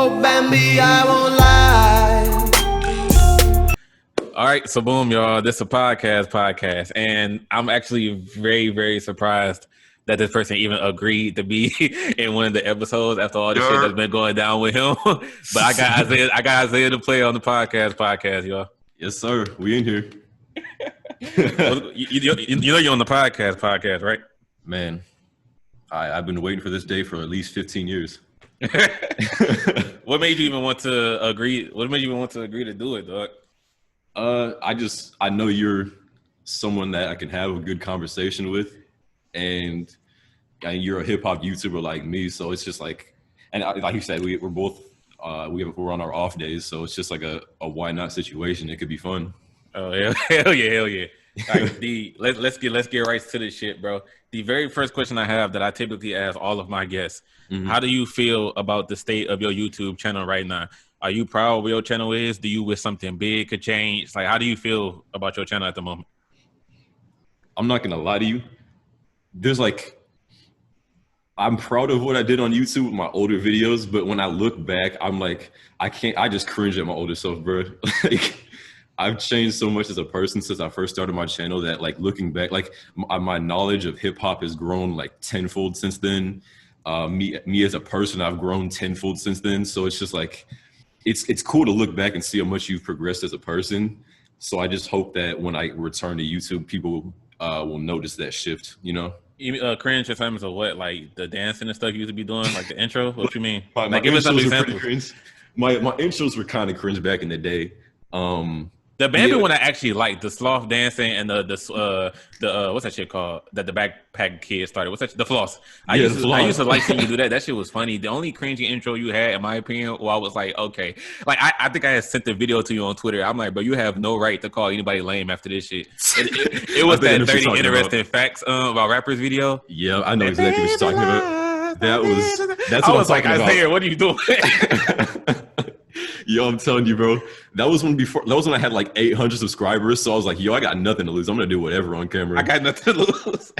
Oh, Bambi, I won't lie. All right, so boom, y'all. This is a podcast, and I'm actually very, very surprised that this person even agreed to be in one of the episodes after all the shit that's been going down with him. But I got Isaiah Tha Playah on the podcast, y'all. Yes, sir. We in here. you know you're on the podcast, right? Man, I've been waiting for this day for at least 15 years. What made you even want to agree? What made you even want to agree to do it, dog? I know you're someone that I can have a good conversation with, and you're a hip hop YouTuber like me, so it's just like, and like you said, we're both we're on our off days, so it's just like a why not situation. It could be fun. Oh hell yeah! All right, let's get right to this shit, bro. The very first question I have that I typically ask all of my guests: How do you feel about the state of your YouTube channel right now? Are you proud of where your channel is? Do you wish something big could change? Like, how do you feel about your channel at the moment? I'm not gonna lie to you. I'm proud of what I did on YouTube with my older videos, but when I look back, I'm like, I just cringe at my older self, bro. Like, I've changed so much as a person since I first started my channel that, like, looking back, like, my knowledge of hip hop has grown like tenfold since then. Me as a person, I've grown tenfold since then. So it's just like, it's cool to look back and see how much you've progressed as a person. So I just hope that when I return to YouTube, people will notice that shift, you know? Cringe in terms of what, like the dancing and stuff you used to be doing, like the intro? What you mean? My give us some examples. My intros were kind of cringe back in the day. The Bambi one I actually liked, the sloth dancing and the what's that shit called that the backpack kid started? What's that? The floss. I used to like seeing you do that. That shit was funny. The only cringy intro you had, in my opinion, I was like, okay, like I think I had sent the video to you on Twitter. I'm like, bro, you have no right to call anybody lame after this shit. It was that 30 interesting facts about rappers video. Yeah, I know exactly what you're talking about. That's what I was like, Isaiah, what are you doing? Yo, I'm telling you, bro. That was when I had like 800 subscribers. So I was like, yo, I got nothing to lose. I'm gonna do whatever on camera. I got nothing to lose.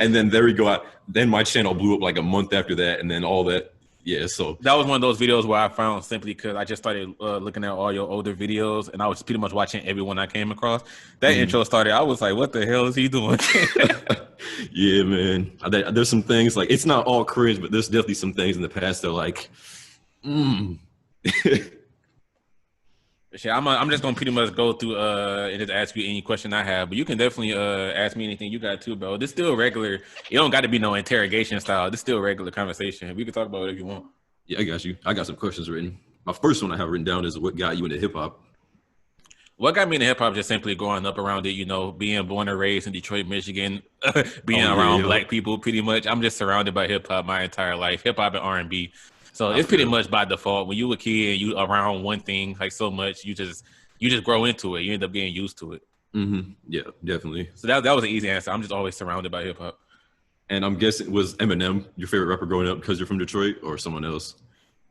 And then there we go. Then my channel blew up like a month after that, and then all that. Yeah, so that was one of those videos where I found simply because I just started looking at all your older videos, and I was pretty much watching everyone I came across. That intro started. I was like, what the hell is he doing? Yeah, man. There's some things, like, it's not all cringe, but there's definitely some things in the past that are like, Shit, I'm just gonna pretty much go through and just ask you any question I have, but you can definitely ask me anything you got too, bro. This still regular. You don't got to be no interrogation style. This still regular conversation. We can talk about whatever you want. Yeah, I got you. I got some questions written. My first one I have written down is what got you into hip hop. What got me into hip hop just simply growing up around it, you know, being born and raised in Detroit, Michigan, being around black people. Pretty much, I'm just surrounded by hip hop my entire life. Hip hop and R&B. So it's pretty much by default. When you a kid and you around one thing like so much, you just grow into it. You end up getting used to it. Yeah, definitely. So that was an easy answer. I'm just always surrounded by hip hop. And I'm guessing, was Eminem your favorite rapper growing up because you're from Detroit, or someone else?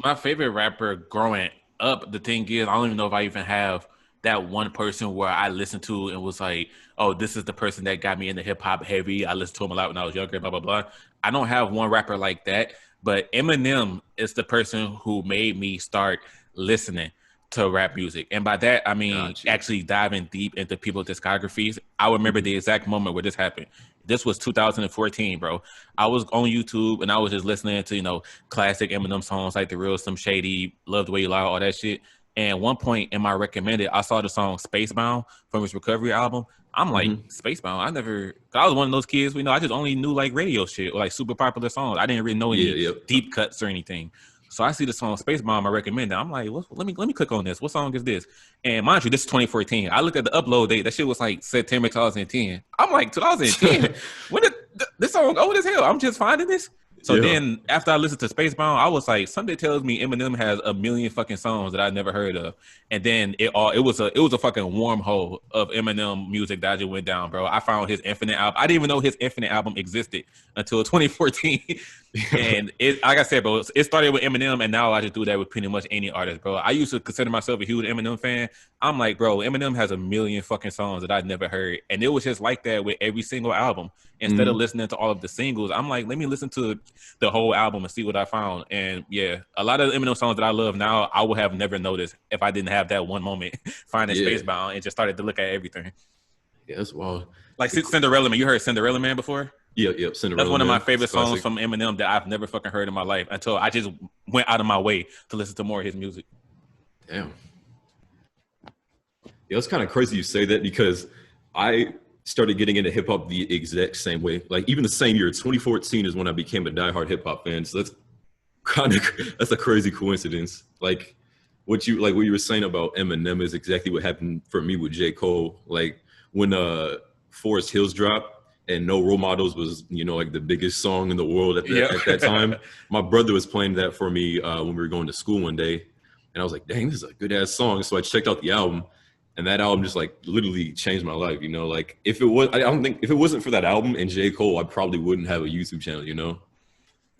My favorite rapper growing up, the thing is, I don't even know if I even have that one person where I listened to and was like, oh, this is the person that got me into hip hop heavy. I listened to him a lot when I was younger, blah, blah, blah. I don't have one rapper like that. But Eminem is the person who made me start listening to rap music. And by that, I mean actually diving deep into people's discographies. I remember the exact moment where this happened. This was 2014, bro. I was on YouTube and I was just listening to, you know, classic Eminem songs like The Real, Some Shady, Love the Way You Lie, all that shit. And at one point in my recommended, I saw the song Spacebound from his Recovery album. I'm like, Spacebound? I was one of those kids, I just only knew like radio shit or like super popular songs. I didn't really know any deep cuts or anything. So I see the song Spacebound, I recommend it. I'm like, let me click on this. What song is this? And mind you, this is 2014. I looked at the upload date. That shit was like September 2010. I'm like, 2010? When did this song old as hell? I'm just finding this? So then after I listened to Spacebound, I was like, something tells me Eminem has a million fucking songs that I never heard of. And then it was a fucking wormhole of Eminem music that I just went down, bro. I found his Infinite album. I didn't even know his Infinite album existed until 2014. And like I said, bro, it started with Eminem, and now I just do that with pretty much any artist, bro. I used to consider myself a huge Eminem fan. I'm like, bro, Eminem has a million fucking songs that I'd never heard. And it was just like that with every single album. Instead of listening to all of the singles, I'm like, let me listen to the whole album and see what I found. And yeah, a lot of the Eminem songs that I love now, I would have never noticed if I didn't have that one moment finding Spacebound and just started to look at everything. Yeah, that's wild. Like Cinderella Man. You heard Cinderella Man before? Yep, Cinderella. That's one of my favorite songs from Eminem that I've never fucking heard in my life until I just went out of my way to listen to more of his music. Damn. Yeah, it's kind of crazy you say that because I started getting into hip hop the exact same way. Like even the same year, 2014 is when I became a diehard hip hop fan. So that's a crazy coincidence. Like what you were saying about Eminem is exactly what happened for me with J. Cole. Like when Forest Hills dropped and No Role Models was, like the biggest song in the world at that time. My brother was playing that for me when we were going to school one day. And I was like, dang, this is a good ass song. So I checked out the album. And that album just like literally changed my life, Like if it wasn't for that album and J. Cole, I probably wouldn't have a YouTube channel,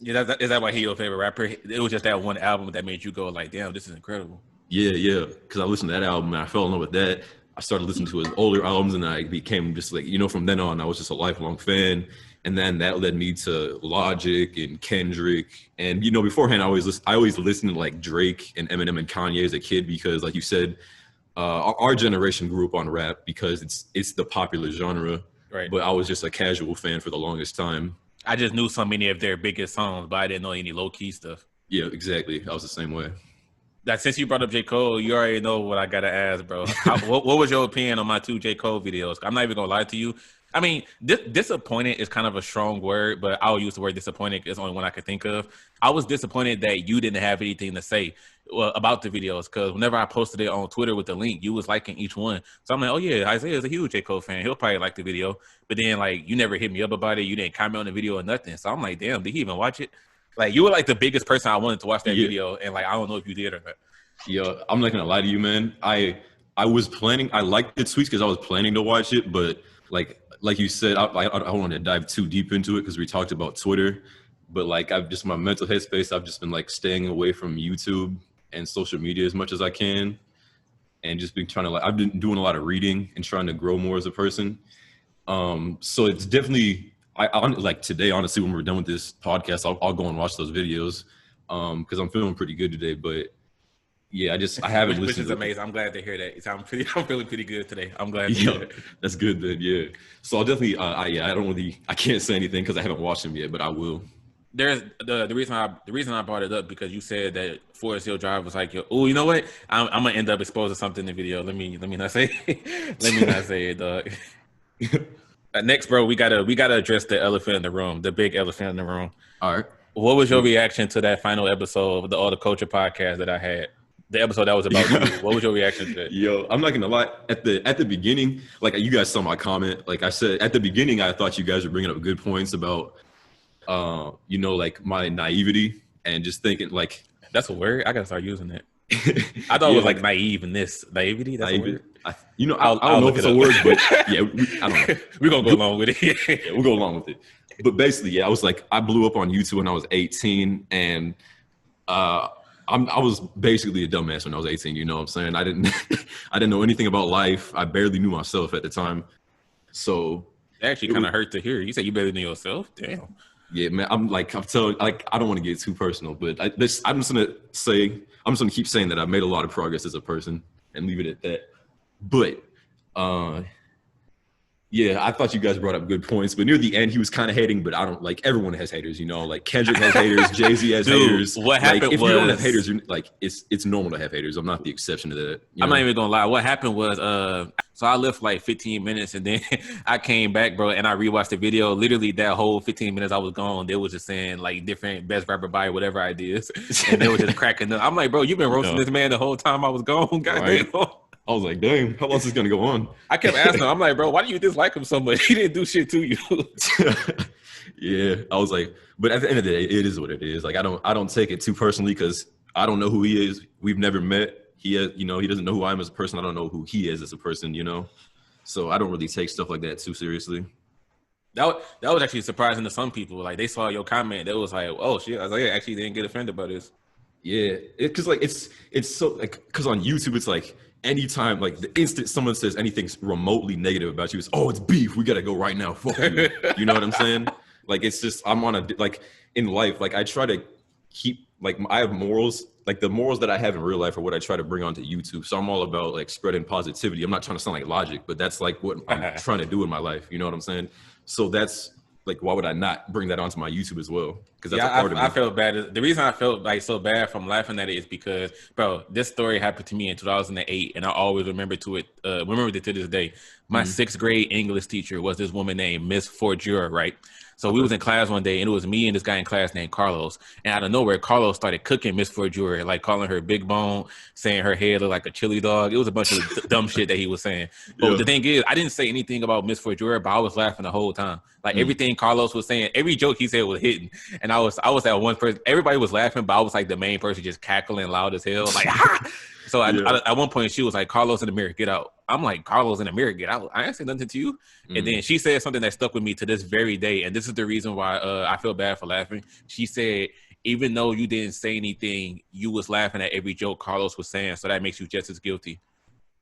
Yeah, is that why he your favorite rapper? It was just that one album that made you go like, damn, this is incredible. Yeah. Because I listened to that album and I fell in love with that. I started listening to his older albums and I became just like, from then on, I was just a lifelong fan. And then that led me to Logic and Kendrick. And, beforehand, I always listened to like Drake and Eminem and Kanye as a kid because like you said, our generation grew up on rap because it's the popular genre. Right. But I was just a casual fan for the longest time. I just knew so many of their biggest songs, but I didn't know any low-key stuff. Yeah, exactly. I was the same way. That since you brought up J. Cole, you already know what I gotta ask, bro. What was your opinion on my 2 J. Cole videos? I'm not even gonna lie to you. I mean, disappointed is kind of a strong word, but I'll use the word disappointed. It's the only one I could think of. I was disappointed that you didn't have anything to say about the videos because whenever I posted it on Twitter with the link, you was liking each one. So I'm like, oh yeah, Isaiah's a huge J. Cole fan. He'll probably like the video. But then like you never hit me up about it. You didn't comment on the video or nothing. So I'm like, damn, did he even watch it? Like you were like the biggest person I wanted to watch that video, and like I don't know if you did or not. Yeah, I'm not gonna lie to you, man. I was planning. I liked the tweets because I was planning to watch it, but like you said, I don't want to dive too deep into it because we talked about Twitter, but like I've just my mental headspace. I've just been like staying away from YouTube and social media as much as I can, and just been trying to I've been doing a lot of reading and trying to grow more as a person. So it's definitely like today, honestly, when we're done with this podcast, I'll go and watch those videos because I'm feeling pretty good today, but. Yeah, I haven't listened. Which is amazing. I'm glad to hear that. I'm feeling pretty good today. I'm glad to hear that. That's good then, yeah. So I'll definitely, I can't say anything because I haven't watched them yet, but I will. There's the reason I brought it up because you said that Forest Hill Drive was like, oh, you know what? I'm gonna end up exposing something in the video. Let me not say let me not say it, dog. Next, bro, we gotta address the elephant in the room, the big elephant in the room. All right. What was your reaction to that final episode of the All The Kulture podcast that I had? The episode that was about you. What was your reaction to that? Yo, I'm not gonna lie. At the beginning, like you guys saw my comment. Like I said at the beginning, I thought you guys were bringing up good points about, like my naivety and just thinking like that's a word. I gotta start using it. I thought it was like naive in this naivety. That's a word. I don't know if it's a word, but yeah, I don't know. We're gonna go along with it. Yeah, we'll go along with it. But basically, yeah, I was like, I blew up on YouTube when I was 18, and I was basically a dumbass when I was 18. You know what I'm saying? I didn't know anything about life. I barely knew myself at the time. So it actually kind of hurt to hear. You said you barely knew yourself. Damn. Yeah, man. I'm telling, like, I don't want to get too personal, but I'm just gonna keep saying that I've made a lot of progress as a person and leave it at that. But yeah, I thought you guys brought up good points, but near the end, he was kind of hating, but I don't like everyone has haters, like Kendrick has haters, Jay-Z has haters. What happened if you don't have haters, it's normal to have haters. I'm not the exception to that. I'm not even gonna lie. What happened was, so I left like 15 minutes and then I came back, bro, and I rewatched the video. Literally that whole 15 minutes I was gone, they was just saying like different best rapper by whatever ideas. And they were just cracking up. I'm like, bro, you've been roasting this man the whole time I was gone. Goddamn. Right. I was like, dang, how long is this going to go on? I kept asking him. I'm like, bro, why do you dislike him so much? He didn't do shit to you. Yeah, I was like, but at the end of the day, it is what it is. Like, I don't take it too personally because I don't know who he is. We've never met. He doesn't know who I am as a person. I don't know who he is as a person, So I don't really take stuff like that too seriously. That was actually surprising to some people. Like, they saw your comment. They was like, oh, shit. I was like, actually didn't get offended by this. Yeah, because like it's so like because on YouTube it's like anytime, like the instant someone says anything remotely negative about you, it's, oh, it's beef. We got to go right now. Fuck you. You know what I'm saying? Like, it's just, I'm on a, like in life, like I try to keep, like I have morals, like the morals that I have in real life are what I try to bring onto YouTube. So I'm all about like spreading positivity. I'm not trying to sound like Logic, but that's like what I'm trying to do in my life. You know what I'm saying? So that's like, why would I not bring that onto my YouTube as well? Because that's a part of me. I felt bad. The reason I felt like so bad from laughing at it is because, bro, this story happened to me in 2008, and I always remember it to this day. My sixth grade English teacher was this woman named Miss Forjura, right? So we was in class one day, and it was me and this guy in class named Carlos. And out of nowhere, Carlos started cooking Miss Forjura, like calling her big bone, saying her head looked like a chili dog. It was a bunch of dumb shit that he was saying. But the thing is, I didn't say anything about Miss Forjura, but I was laughing the whole time. Like everything Carlos was saying, every joke he said was hitting. And I was that one person. Everybody was laughing, but I was like the main person just cackling loud as hell. Like, ah! So at one point, she was like, Carlos in the mirror, get out. I'm like, Carlos in the mirror, get out. I ain't saying nothing to you. And then she said something that stuck with me to this very day. And this is the reason why I feel bad for laughing. She said, even though you didn't say anything, you was laughing at every joke Carlos was saying. So that makes you just as guilty.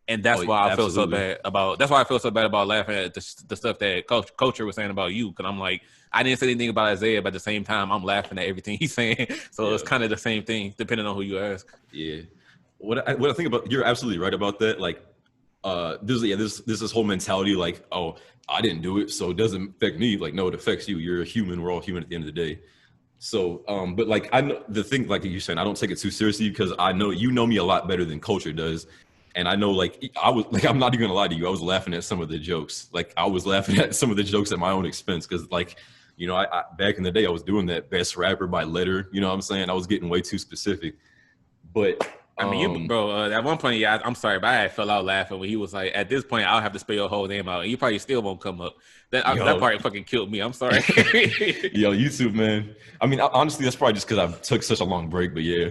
And that's why I feel so bad about. That's why I feel so bad about laughing at the stuff that Culture was saying about you. Because I'm like, I didn't say anything about Isaiah, but at the same time, I'm laughing at everything he's saying. So it's kind of the same thing, depending on who you ask. Yeah. What I think about, you're absolutely right about that. Like, there's this whole mentality like, oh, I didn't do it, so it doesn't affect me. Like, no, it affects you. You're a human. We're all human at the end of the day. So, but like, I know the thing, like you're saying, I don't take it too seriously because I know you know me a lot better than Culture does. And I know, like, I'm not even gonna lie to you. I was laughing at some of the jokes. Like, I was laughing at some of the jokes at my own expense because, like, you know, I back in the day, I was doing that best rapper by letter. You know what I'm saying? I was getting way too specific. But I mean, bro, at one point, I'm sorry, but I fell out laughing when he was like, at this point, I'll have to spell your whole name out. And you probably still won't come up. That part fucking killed me. I'm sorry. Yo, YouTube, man. I mean, honestly, that's probably just because I took such a long break, but yeah.